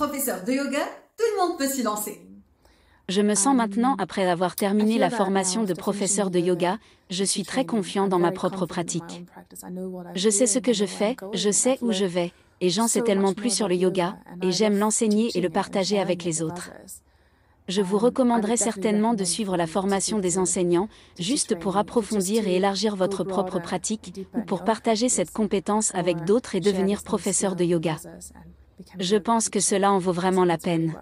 professeur de yoga, tout le monde peut s'y lancer. Je me sens maintenant, après avoir terminé la formation de professeur de yoga, je suis très confiant dans ma propre pratique. Je sais ce que je fais, je sais où je vais, et j'en sais tellement plus sur le yoga, et j'aime l'enseigner et le partager avec les autres. Je vous recommanderais certainement de suivre la formation des enseignants, juste pour approfondir et élargir votre propre pratique, ou pour partager cette compétence avec d'autres et devenir professeur de yoga. Je pense que cela en vaut vraiment la peine.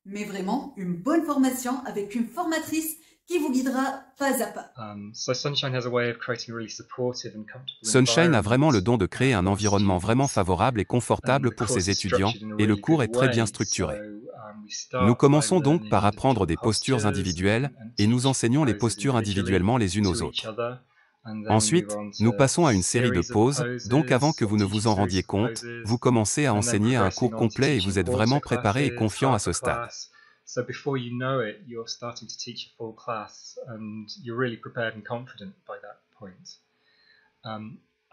Mais vraiment, une bonne formation avec une formatrice qui vous guidera pas à pas. Sunshine a vraiment le don de créer un environnement vraiment favorable et confortable pour ses étudiants, et le cours est très bien structuré. Nous commençons donc par apprendre des postures individuelles, et nous enseignons les postures individuellement les unes aux autres. Ensuite, nous passons à une série de pauses, donc avant que vous ne vous en rendiez compte, vous commencez à enseigner un cours complet et vous êtes vraiment préparé et confiant à ce stade. La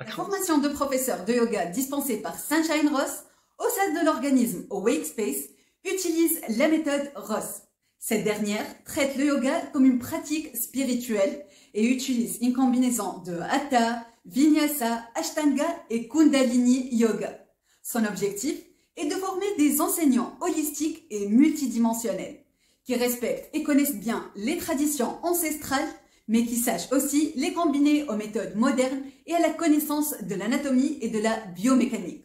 formation de professeur de yoga dispensée par Sunshine Ross au sein de l'organisme Awake Space utilise la méthode Ross. Cette dernière traite le yoga comme une pratique spirituelle et utilise une combinaison de Hatha, Vinyasa, Ashtanga et Kundalini Yoga. Son objectif est de former des enseignants holistiques et multidimensionnels qui respectent et connaissent bien les traditions ancestrales, mais qui sachent aussi les combiner aux méthodes modernes et à la connaissance de l'anatomie et de la biomécanique.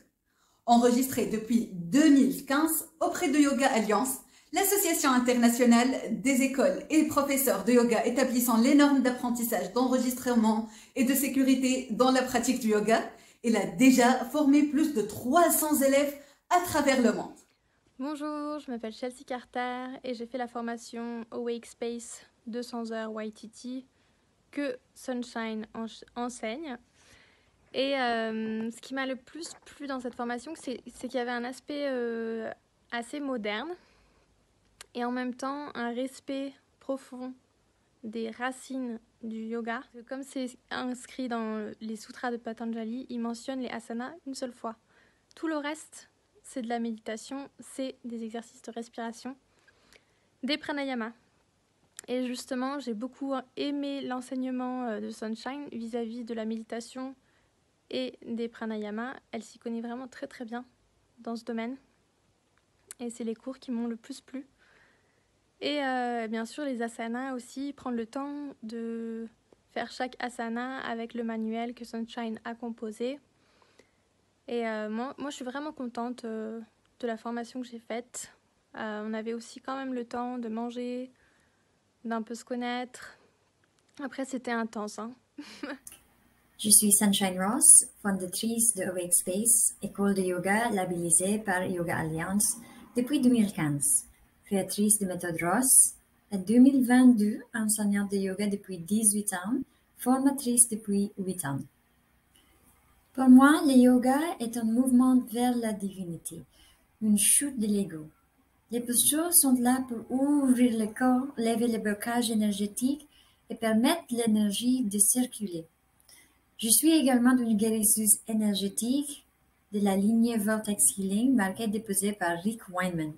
Enregistré depuis 2015 auprès de Yoga Alliance, l'association internationale des écoles et professeurs de yoga établissant les normes d'apprentissage, d'enregistrement et de sécurité dans la pratique du yoga, elle a déjà formé plus de 300 élèves à travers le monde. Bonjour, je m'appelle Chelsea Carter et j'ai fait la formation Awake Space 200 heures YTT que Sunshine enseigne. Et ce qui m'a le plus plu dans cette formation, c'est qu'il y avait un aspect assez moderne et en même temps un respect profond des racines du yoga. Comme c'est inscrit dans les sutras de Patanjali, il mentionne les asanas une seule fois. Tout le reste, c'est de la méditation, c'est des exercices de respiration, des pranayamas. Et justement, j'ai beaucoup aimé l'enseignement de Sunshine vis-à-vis de la méditation et des pranayamas. Elle s'y connaît vraiment très très bien dans ce domaine. Et c'est les cours qui m'ont le plus plu. Et bien sûr, les asanas aussi, prendre le temps de faire chaque asana avec le manuel que Sunshine a composé. Et moi, je suis vraiment contente de la formation que j'ai faite. On avait aussi quand même le temps de manger, d'un peu se connaître. Après, c'était intense, hein. Je suis Sunshine Ross, fondatrice de Awake Space, école de yoga labellisée par Yoga Alliance depuis 2015. Créatrice de méthode Ross, en 2022, enseignante de yoga depuis 18 ans, formatrice depuis 8 ans. Pour moi, le yoga est un mouvement vers la divinité, une chute de l'ego. Les postures sont là pour ouvrir le corps, lever le blocage énergétique et permettre l'énergie de circuler. Je suis également une guérisseuse énergétique de la lignée Vortex Healing, marquée déposée par Rick Weinman.